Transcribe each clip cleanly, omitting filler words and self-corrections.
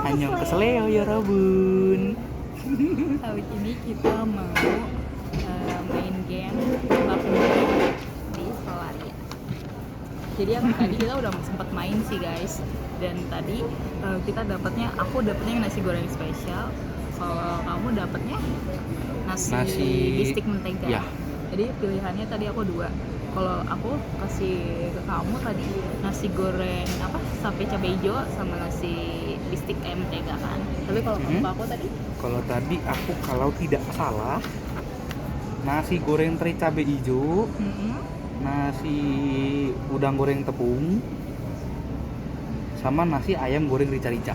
Annyeong keseleo ya Robun. Kali ini kita mau main game tebak mimpi di Solaria. Jadi yang tadi kita udah sempat main sih guys. Dan tadi aku dapatnya yang nasi goreng spesial. Kalau kamu dapatnya nasi bistik mentega. Ya. Jadi pilihannya tadi aku 2. Kalau aku kasih ke kamu tadi nasi goreng sate cabai hijau sama nasi bistik ayam mentega kan. Tapi kalau kamu ke aku tadi? Kalau tadi aku kalau tidak salah nasi goreng teri cabai hijau, nasi udang goreng tepung, sama nasi ayam goreng rica-rica.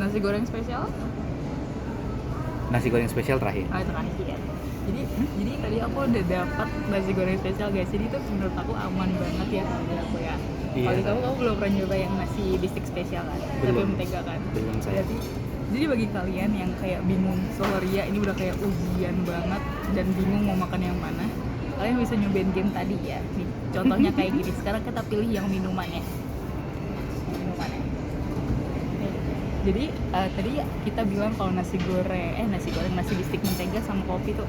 Nasi goreng spesial? Nasi goreng spesial terakhir. Terakhir. Jadi tadi aku udah dapat nasi goreng spesial guys. Jadi itu menurut aku aman banget ya kalau aku ya. Iya, Kalau kamu belum pernah nyoba yang nasi bistik spesial kan? Tapi mentega kan? Belum saya. Jadi bagi kalian yang kayak bingung Solaria ini udah kayak ujian banget dan bingung mau makan yang mana, kalian bisa nyobain game tadi ya. Nih, contohnya kayak gini. Sekarang kita pilih yang minumannya. Jadi tadi kita bilang kalau nasi bistik mentega sama kopi tuh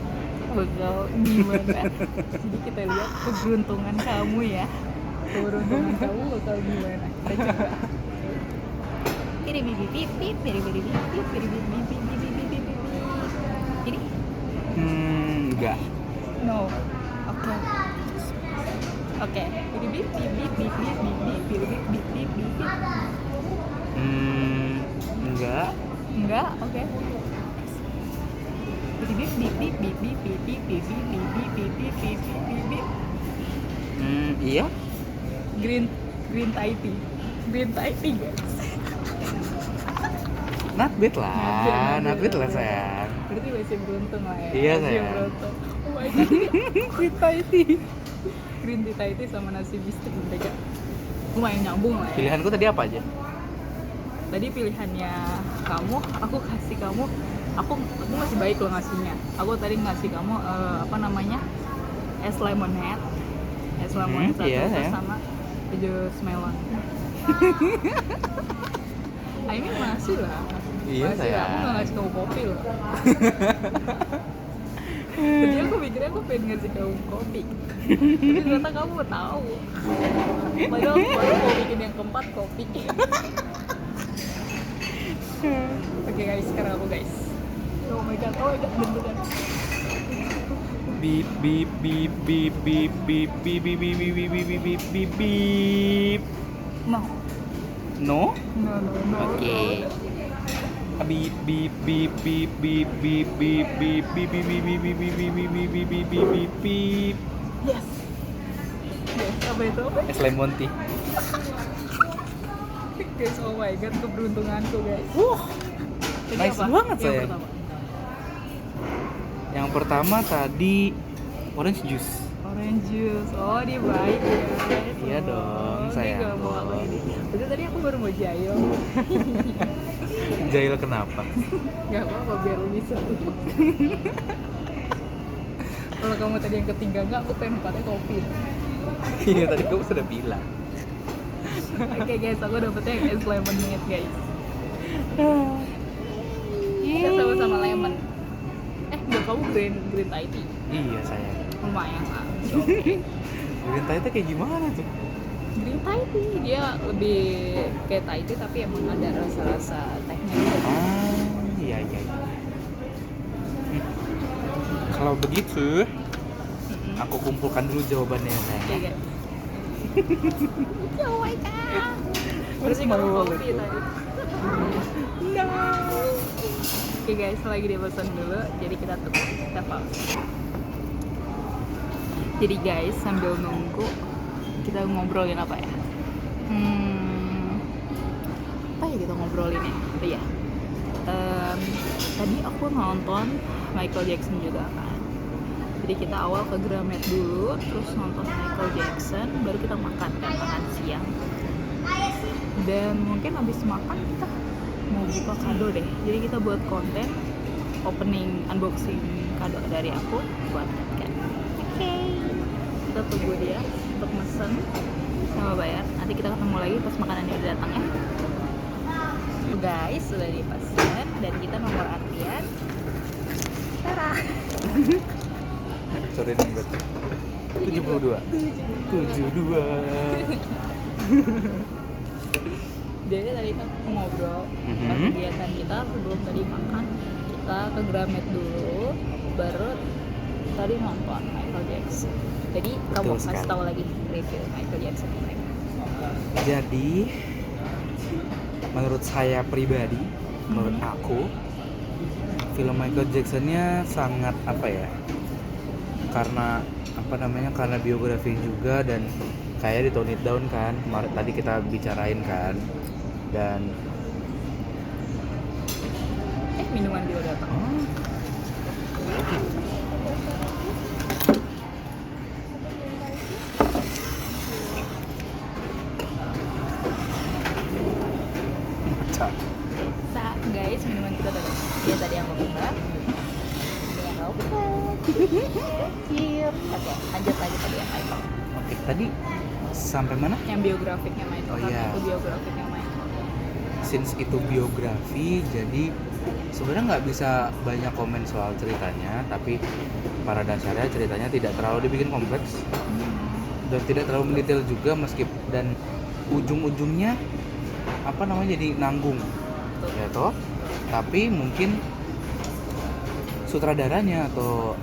bakal gimana. Jadi kita lihat keberuntungan kamu ya. Keberuntungan kamu bakal gimana. Kita coba. Ini Enggak. no. Oke. Enggak, oke. Iya. Green Thai tea guys. Not bad lah sayang. Berarti masih beruntung lah ya. Iya, masih sayang. beruntung. Oh my god. Green Thai tea. Green tea Thai tea sama nasi bistik mentega. Lumayan nyambung lah ya. Pilihanku tadi apa aja? Tadi pilihannya kamu, aku kasih kamu, aku masih baik loh ngasihnya. Aku tadi ngasih kamu es lemonade satu iya, sama jus melon. Ini masih lah. Iya, masih sayang. lah. Aku nggak ngasih kamu kopi loh. Jadi aku pikirnya aku pengen ngasih kamu kopi. Tapi ternyata kamu tahu. Padahal aku baru mau bikin yang keempat kopi. Oke guys, sekarang aku guys. Oh my god, bentukan. Bip bip bip bip bip bip bip bip bip bip bip bip bip bip bip. No. No? Oke. Bip bip bip bip bip bip bip bip bip bip bip bip bip bip bip bip bip bip bip bip. Yes, apa itu? Es lemon tea. Guys, oh my god, keberuntunganku guys. Ini Nice apa? banget Yang saya. pertama. Yang pertama tadi orange juice. Orange juice. Oh, dia baik ya. Iya dong, Dia sayang. gak mau aku ini. Berarti tadi aku baru mau jayo. Jail kenapa? Gak apa-apa, biar lebih seru. Kalau kamu tadi yang ketiga enggak, aku pengen empatnya kopi. Iya, tadi kamu sudah bilang. Oke guys, aku dapetnya yang es lemonade guys. Kita sama-sama lemon. Enggak, kamu green Thai tea. Iya, sayang. Lumayan lah. Green tea itu kayak gimana tuh? Green Thai tea, dia lebih kayak Thai tea tapi emang ada rasa-rasa tehnya gitu. Iya. Kalau begitu, aku kumpulkan dulu jawabannya, sayang. Oke guys. Oh my god. Berarti Malu kamu banget kopi tuh. tadi. Oke guys, lagi dia pesan dulu, jadi kita pause. Jadi guys, sambil nunggu kita ngobrolin apa ya? Apa ya kita ngobrolin ya? Oh iya. Tadi aku nonton Michael Jackson juga kan. Jadi kita awal ke Gramet dulu, terus nonton Michael Jackson, baru kita makan siang. Dan mungkin habis makan kita mau buka kado deh. Jadi kita buat konten opening unboxing kado dari aku buat kan. Oke. Kita tunggu dia untuk mesen sama bayar. Nanti kita ketemu lagi pas makanannya udah datang ya. Guys, sudah dipesan dan kita nomor antrian. Tara. Sorry nih, 72. Jadi tadi kan ngobrol pas kegiatan kita sebelum tadi makan, kita ke Gramet dulu, baru tadi nonton Michael Jackson. Jadi kamu Betul kasih sekali. tahu lagi review Michael Jackson mereka. Jadi menurut saya pribadi, menurut aku film Michael Jackson-nya sangat apa ya? Karena karena biografi juga dan kayak di tone it down kan. Kemarin tadi kita bicarain kan. Dan Minuman juga datang. Macam Guys, minuman kita udah datang. Dia tadi yang mau mbak. Dia yang mau Cheers. Oke, lanjut lagi tadi yang Michael. Oke, tadi sampai mana? Yang biografiknya Michael. Oh, Karena iya. itu biografiknya Michael. Since itu biografi, jadi sebenarnya nggak bisa banyak komen soal ceritanya, tapi pada dasarnya ceritanya tidak terlalu dibikin kompleks dan tidak terlalu mendetail juga, meskipun dan ujung-ujungnya jadi nanggung, ya toh. Tapi mungkin sutradaranya atau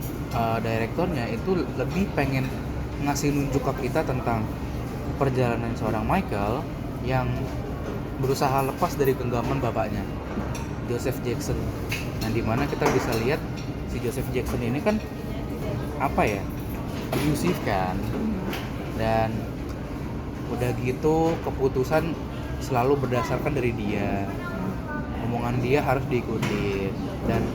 direktornya itu lebih pengen ngasih nunjuk ke kita tentang perjalanan seorang Michael yang berusaha lepas dari genggaman bapaknya, Joseph Jackson. Nah, dimana kita bisa lihat si Joseph Jackson ini kan abusive kan, dan udah gitu keputusan selalu berdasarkan dari dia, omongan dia harus diikuti, dan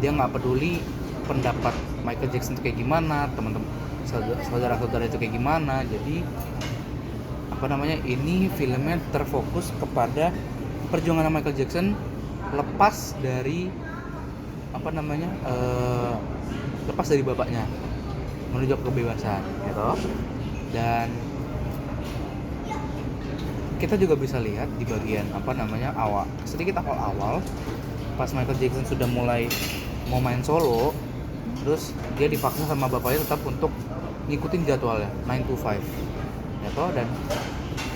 dia nggak peduli pendapat Michael Jackson itu kayak gimana, teman-teman saudara-saudara itu kayak gimana. Jadi ini filmnya terfokus kepada perjuangan Michael Jackson lepas dari lepas dari bapaknya menuju ke kebebasan, gitu. Dan kita juga bisa lihat di bagian sedikit awal pas Michael Jackson sudah mulai mau main solo, terus dia dipaksa sama bapaknya tetap untuk ngikutin jadwalnya 9 to 5, gitu. Dan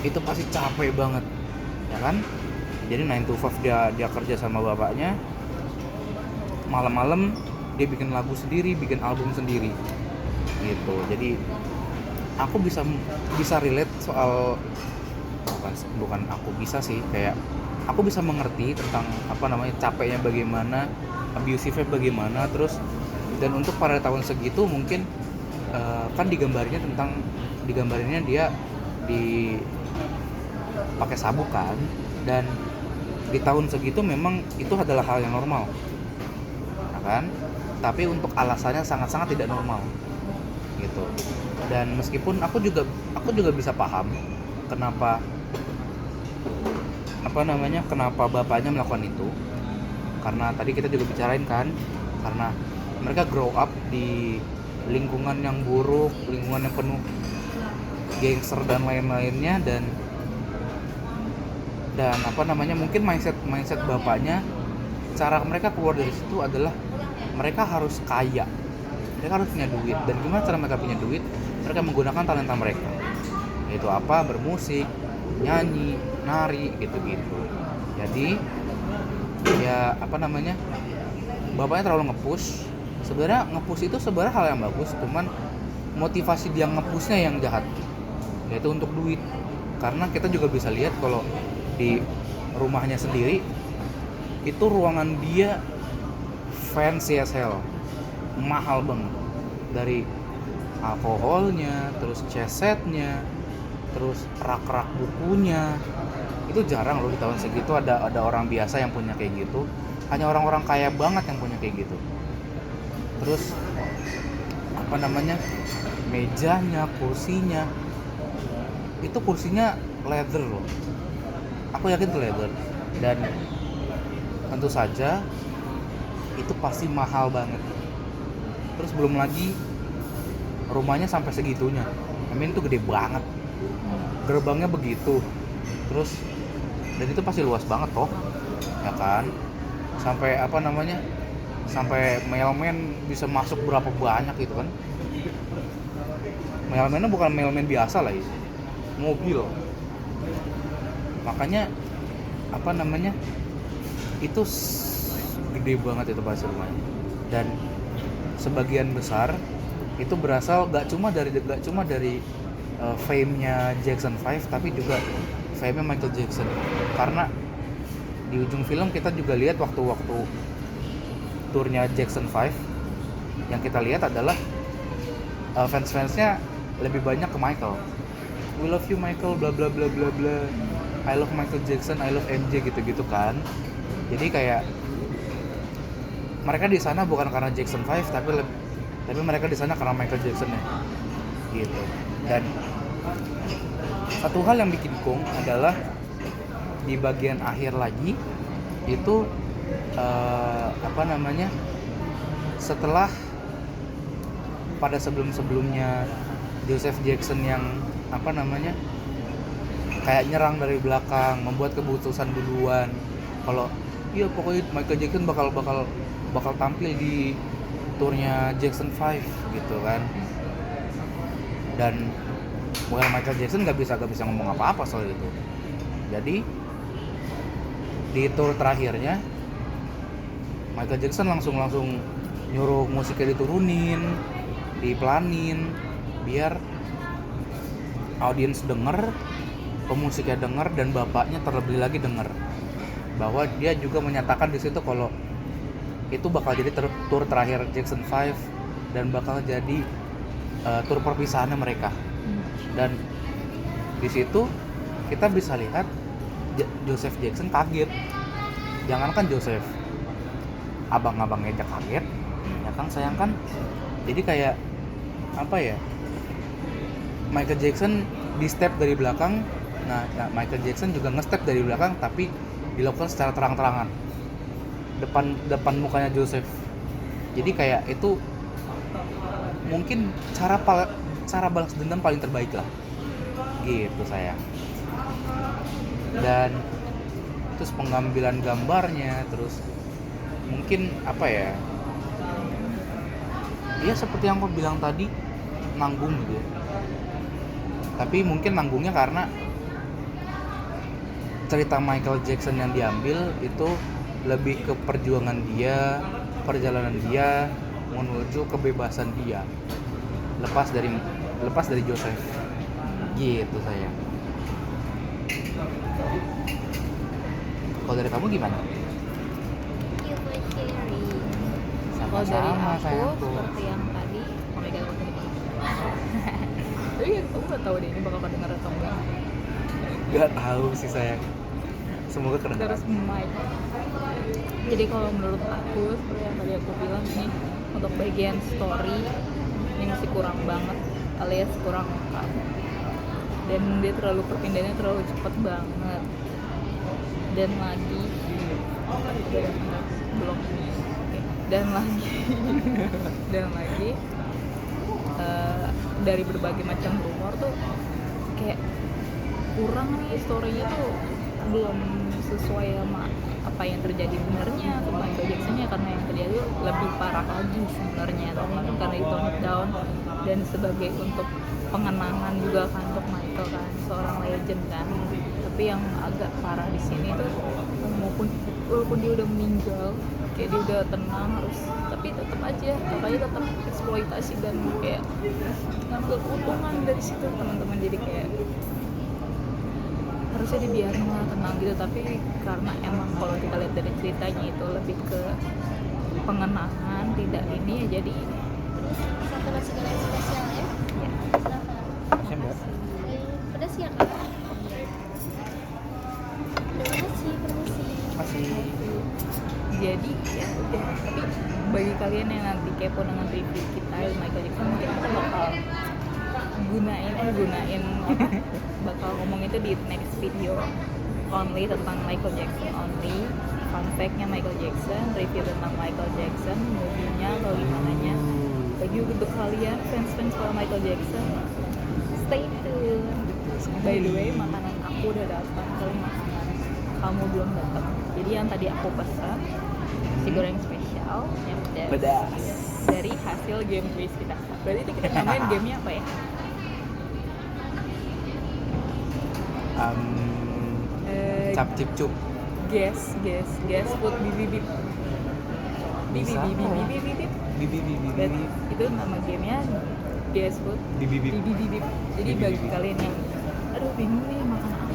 itu pasti capek banget, ya kan? Jadi 9 to 5 dia kerja sama bapaknya, malam-malam dia bikin lagu sendiri, bikin album sendiri, gitu. Jadi aku bisa relate soal bukan aku bisa sih, kayak aku bisa mengerti tentang capeknya bagaimana, abusive-nya bagaimana. Terus dan untuk pada tahun segitu mungkin kan digambarinnya dia pakai sabuk kan, dan di tahun segitu memang itu adalah hal yang normal, ya kan? Tapi untuk alasannya sangat-sangat tidak normal, gitu. Dan meskipun aku juga bisa paham kenapa bapaknya melakukan itu, karena tadi kita juga bicarain kan, karena mereka grow up di lingkungan yang buruk, lingkungan yang penuh gangster dan lain-lainnya, dan mungkin mindset bapaknya, cara mereka keluar dari situ adalah mereka harus kaya, mereka harus punya duit. Dan gimana cara mereka punya duit? Mereka menggunakan talenta mereka, yaitu bermusik, nyanyi, nari, gitu-gitu. Jadi ya bapaknya terlalu nge-push. Sebenarnya nge-push itu hal yang bagus, cuman motivasi dia nge-pushnya yang jahat, yaitu untuk duit. Karena kita juga bisa lihat kalau di rumahnya sendiri itu ruangan dia fancy as hell, mahal banget, dari alkoholnya, terus cesetnya, terus rak-rak bukunya. Itu jarang loh di tahun segitu ada orang biasa yang punya kayak gitu. Hanya orang-orang kaya banget yang punya kayak gitu. Terus mejanya, kursinya, itu kursinya leather loh. Aku yakin itu leather. Dan tentu saja itu pasti mahal banget. Terus belum lagi rumahnya sampai segitunya. Itu gede banget. Gerbangnya begitu. Terus dan itu pasti luas banget toh, ya kan? Sampai apa namanya, sampai mailman bisa masuk berapa banyak gitu kan. Mailman-nya bukan mailman biasa lah ya, mobil. Makanya apa namanya, itu gede banget itu pasar rumahnya. Dan sebagian besar itu berasal gak cuma dari fame-nya Jackson 5, tapi juga fame-nya Michael Jackson. Karena di ujung film kita juga lihat waktu turnya Jackson 5, yang kita lihat adalah fans-fansnya lebih banyak ke Michael. We love you Michael, bla bla bla bla bla. I love Michael Jackson, I love MJ gitu-gitu kan. Jadi kayak mereka di sana bukan karena Jackson 5, tapi mereka di sana karena Michael Jackson ya. Gitu. Dan satu hal yang bikin kong adalah di bagian akhir lagi itu apa namanya, setelah pada sebelumnya Joseph Jackson yang apa namanya, kayak nyerang dari belakang, membuat keputusan duluan kalau iya pokoknya Michael Jackson bakal tampil di turnya Jackson 5 gitu kan. Dan Michael Jackson gak bisa ngomong apa-apa soal itu. Jadi di tour terakhirnya Michael Jackson langsung nyuruh musiknya diturunin, dipelanin, biar audiens denger, pemusiknya denger, dan bapaknya terlebih lagi denger. Bahwa dia juga menyatakan di situ kalau itu bakal jadi tour terakhir Jackson 5 dan bakal jadi tour perpisahannya mereka. Dan di situ kita bisa lihat Joseph Jackson kaget. Jangankan Joseph, abang-abangnya aja kaget, ya kan, sayang kan. Jadi kayak apa ya, Michael Jackson di step dari belakang. Nah Michael Jackson juga nge-step dari belakang, tapi dilakukan secara terang-terangan depan mukanya Joseph. Jadi kayak itu mungkin cara balas dendam paling terbaik lah gitu sayang. Dan terus pengambilan gambarnya, terus mungkin apa ya, ya seperti yang aku bilang tadi, nanggung gitu ya. Tapi mungkin nanggungnya karena cerita Michael Jackson yang diambil itu lebih ke perjuangan dia, perjalanan dia menuju kebebasan dia, lepas dari Joseph gitu sayang. Kalau dari kamu gimana? Kalau dari Sama-sama aku sayangku. seperti yang tadi, oh my god, aku tadi tapi aku nggak tahu deh ini bakal kedengar atau enggak. Gak tahu sih sayang, semoga kedengaran. Terus mic. Jadi kalau menurut aku seperti yang tadi aku bilang nih, untuk bagian story ini masih kurang banget, alias kurang lengkap. Dan dia perpindahannya terlalu cepet banget. Dan lagi belum. Oke. Dan lagi dari berbagai macam rumor tuh kayak kurang nih, story-nya tuh belum sesuai sama apa yang terjadi sebenarnya ke Michael Jackson-nya, karena yang terjadi lebih parah lagi sebenarnya. Tapi mungkin karena itu tone down dan sebagai untuk pengenangan juga kan untuk Michael kan, seorang legend kan. Tapi yang agak parah di sini tuh walaupun dia udah meninggal, kayak dia udah tenang harus, tapi tetap aja kakaknya tetap eksploitasi dan kayak ngambil keuntungan dari situ teman-teman. Jadi kayak harusnya dibiarin lah tenang gitu, tapi karena emang kalau kita lihat dari ceritanya itu lebih ke pengenangan, tidak ini ya, jadi Satu nasi goreng spesial ya. Silakan. Siap, Mbak. Pedas ya kak? Terima kasih, permisi. Masih. jadi ya udah. Tapi bagi kalian yang nanti kepo dengan review kita Michael Jackson, mungkin kita bakal gunain apa, bakal ngomong itu di next video only tentang Michael Jackson only, fun fact-nya Michael Jackson, review tentang Michael Jackson, movie-nya atau gimana nya. Bagi untuk kalian fans kalau Michael Jackson, stay tune. By the way, makanan aku udah datang, kalian makan. kamu belum datang. Jadi yang tadi aku pesan nasi goreng spesial yang Pedas. dari hasil game quiz kita. Berarti itu kita namain gamenya apa ya? Cap cip cup. Guess food bibibib. Bisa. Bibibib. Bibi. Itu nama gamenya guess food Bibi. bibibib. Jadi bagi kalian yang aduh bingung nih makan apa,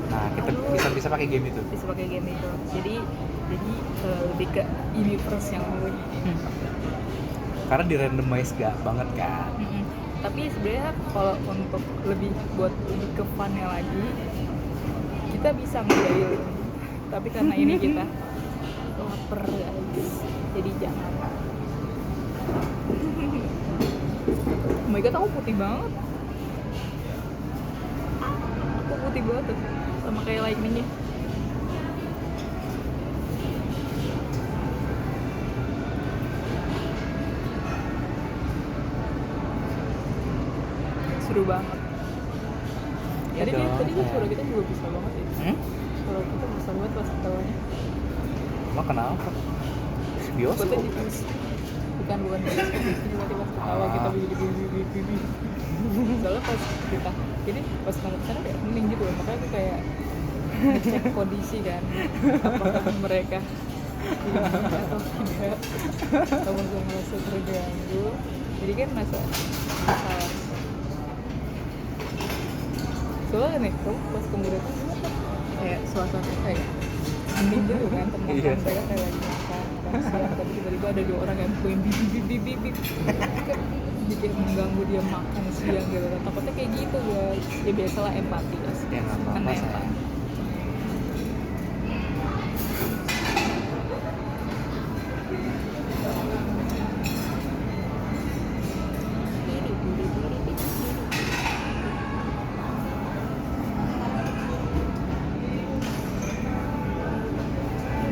Nah, kita Aduh. bisa pakai game itu. bisa pakai game itu. Jadi lebih ke universe yang gue. Karena di randomize gak banget kan. Tapi sebenarnya kalau untuk lebih ke funnya lagi, kita bisa ngejailin. Tapi karena ini kita lapar guys, jadi jangan. Oh my god, aku putih banget. Aku putih banget tuh, sama kayak lightningnya. Seru banget. Ya Tadi dong, kan sayang. suara kita juga bisa banget ya. Suara kita bisa banget pas ketawanya. Emang kenapa? Bioskop. Bukan tiba-tiba pas ketawa kita bibi. Soalnya pas kita, jadi pas kamu kesana kayak hening gitu, makanya aku kayak ngecek kondisi kan, apakah mereka ini atau tidak, atau merasa terganggu. Jadi kan masa soalnya nih, pas kamu datang kayak suasana kayak hening gitu kan, tenang Iya. kan, mereka kayak lagi makan siang, tapi tiba-tiba ada 2 orang yang poin bip kan jadi mengganggu dia makan siang gitu kan. Takutnya kayak gitu guys, ya biasalah empati guys, Ya nggak kan apa-apa, empati. sayang.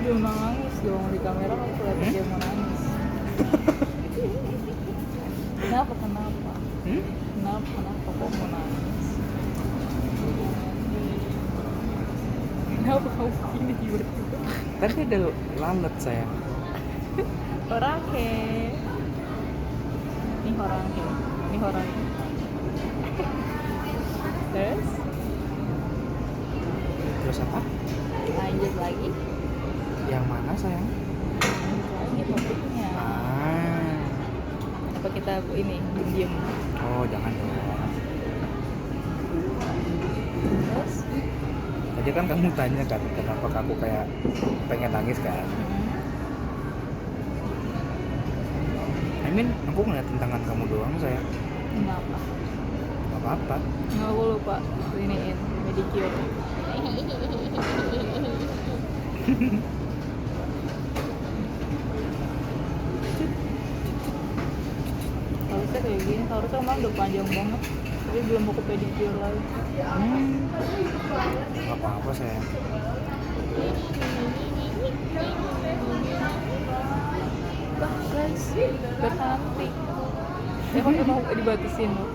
Jangan nangis dong, di kamera kamu kelihatan dia mau nangis. Kenapa? Kenapa kok mau nangis? Kenapa kamu begini tiba-tiba? Tadi ada lalat, sayang. Orangke. Ini orangke. Terus Terus apa? lanjut lagi. Yang mana, sayang? Lagi topiknya. Apa kita ini diem? Oh, jangan dong. Terus Tadi kan kamu tanya kan, kenapa aku kayak pengen nangis kan? I mean, aku ngeliatin tangan kamu doang, sayang. kenapa? Gak apa-apa. Nggak, aku lupa iniin medicure. Harusnya kayak gini, harusnya emang udah panjang banget, tapi belum mau ke pedicure lagi. Gak apa-apa, sayang. Bah guys, berhenti. Emang mau dibatasin loh.